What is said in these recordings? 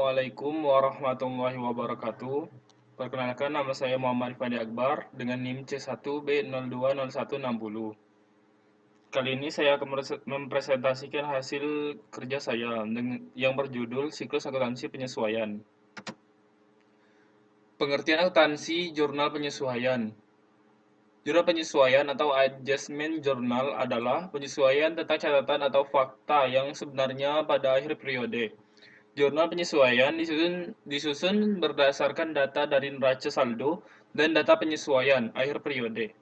Assalamualaikum warahmatullahi wabarakatuh. Perkenalkan, nama saya Muhammad Fandi Akbar dengan NIM C1B020160. Kali ini saya akan mempresentasikan hasil kerja saya yang berjudul Siklus Akuntansi Penyesuaian. Pengertian akuntansi jurnal penyesuaian. Jurnal penyesuaian atau adjustment journal adalah penyesuaian tentang catatan atau fakta yang sebenarnya pada akhir periode. Jurnal penyesuaian disusun berdasarkan data dari neraca saldo dan data penyesuaian akhir periode.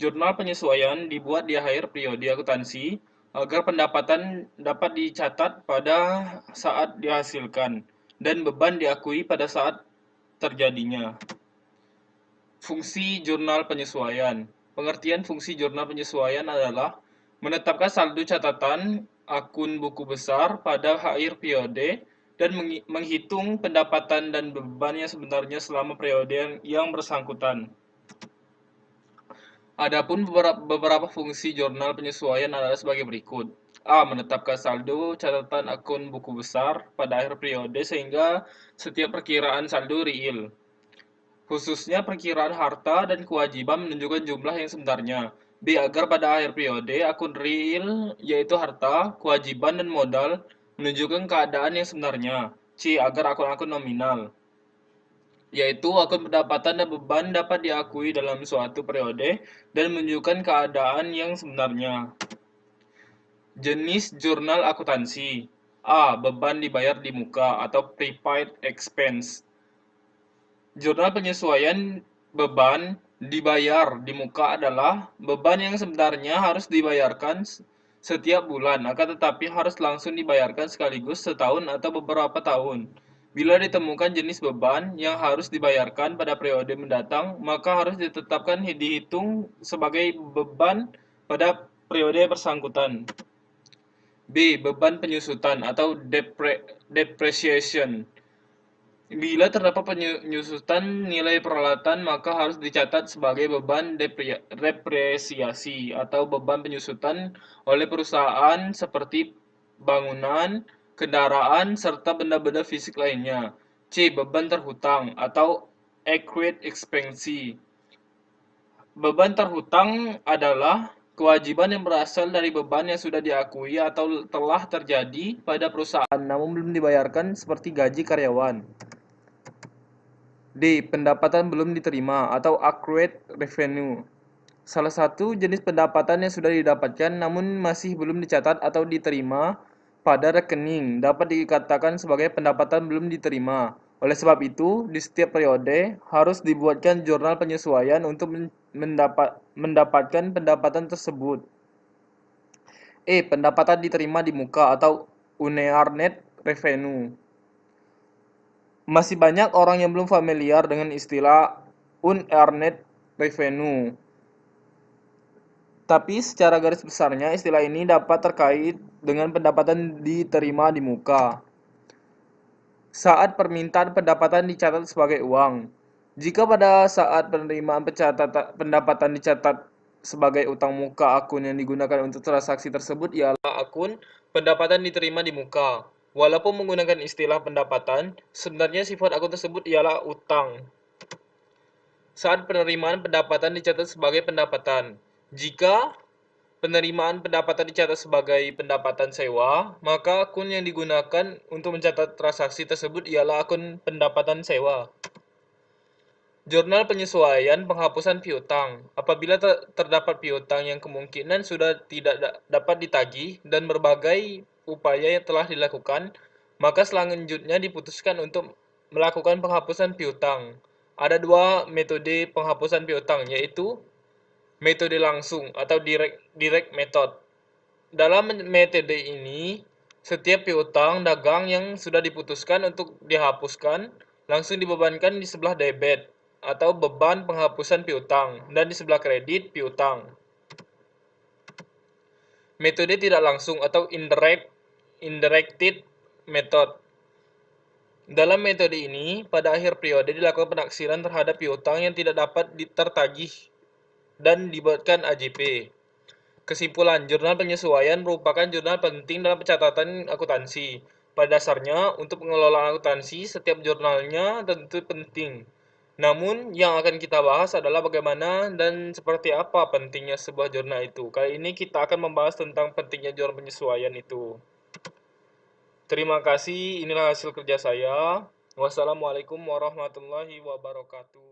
Jurnal penyesuaian dibuat di akhir periode akuntansi agar pendapatan dapat dicatat pada saat dihasilkan dan beban diakui pada saat terjadinya. Fungsi jurnal penyesuaian. Pengertian fungsi jurnal penyesuaian adalah menetapkan saldo catatan akun buku besar pada akhir periode dan menghitung pendapatan dan beban yang sebenarnya selama periode yang bersangkutan. Adapun beberapa fungsi jurnal penyesuaian adalah sebagai berikut. A. Menetapkan saldo catatan akun buku besar pada akhir periode sehingga setiap perkiraan saldo real. Khususnya perkiraan harta dan kewajiban menunjukkan jumlah yang sebenarnya. B. Agar pada akhir periode akun real yaitu harta, kewajiban, dan modal menunjukkan keadaan yang sebenarnya. C. Agar akun-akun nominal yaitu akun pendapatan dan beban dapat diakui dalam suatu periode dan menunjukkan keadaan yang sebenarnya. Jenis jurnal akuntansi. A. Beban dibayar di muka atau prepaid expense. Jurnal penyesuaian beban dibayar di muka adalah beban yang sebenarnya harus dibayarkan setiap bulan, akan tetapi harus langsung dibayarkan sekaligus setahun atau beberapa tahun. Bila ditemukan jenis beban yang harus dibayarkan pada periode mendatang, maka harus ditetapkan dihitung sebagai beban pada periode bersangkutan. B. Beban penyusutan atau depreciation. Bila terdapat penyusutan nilai peralatan, maka harus dicatat sebagai beban depresiasi atau beban penyusutan oleh perusahaan seperti bangunan, kendaraan, serta benda-benda fisik lainnya. C. Beban terhutang atau accrued expense. Beban terhutang adalah kewajiban yang berasal dari beban yang sudah diakui atau telah terjadi pada perusahaan namun belum dibayarkan seperti gaji karyawan. D. Pendapatan belum diterima atau accrued revenue. Salah satu jenis pendapatan yang sudah didapatkan namun masih belum dicatat atau diterima pada rekening dapat dikatakan sebagai pendapatan belum diterima. Oleh sebab itu, di setiap periode harus dibuatkan jurnal penyesuaian untuk mendapatkan pendapatan tersebut. E. Pendapatan diterima di muka atau unearned net revenue. Masih banyak orang yang belum familiar dengan istilah unearned revenue. Tapi secara garis besarnya istilah ini dapat terkait dengan pendapatan diterima di muka. Saat permintaan pendapatan dicatat sebagai uang. Jika pada saat penerimaan pendapatan dicatat sebagai utang muka, akun yang digunakan untuk transaksi tersebut ialah akun pendapatan diterima di muka. Walaupun menggunakan istilah pendapatan, sebenarnya sifat akun tersebut ialah utang. Saat penerimaan pendapatan dicatat sebagai pendapatan. Jika penerimaan pendapatan dicatat sebagai pendapatan sewa, maka akun yang digunakan untuk mencatat transaksi tersebut ialah akun pendapatan sewa. Jurnal penyesuaian penghapusan piutang. Apabila terdapat piutang yang kemungkinan sudah tidak dapat ditagih dan berbagai upaya yang telah dilakukan, maka selanjutnya diputuskan untuk melakukan penghapusan piutang. Ada dua metode penghapusan piutang, yaitu metode langsung atau direct method. Dalam metode ini, setiap piutang dagang yang sudah diputuskan untuk dihapuskan langsung dibebankan di sebelah debit atau beban penghapusan piutang dan di sebelah kredit piutang. Metode tidak langsung atau indirected method. Dalam metode ini, pada akhir periode dilakukan penaksiran terhadap piutang yang tidak dapat tertagih dan dibuatkan AJP. Kesimpulan, jurnal penyesuaian merupakan jurnal penting dalam pencatatan akuntansi. Pada dasarnya, untuk pengelolaan akuntansi, setiap jurnalnya tentu penting. Namun, yang akan kita bahas adalah bagaimana dan seperti apa pentingnya sebuah jurnal itu. Kali ini kita akan membahas tentang pentingnya jurnal penyesuaian itu. Terima kasih, inilah hasil kerja saya. Wassalamualaikum warahmatullahi wabarakatuh.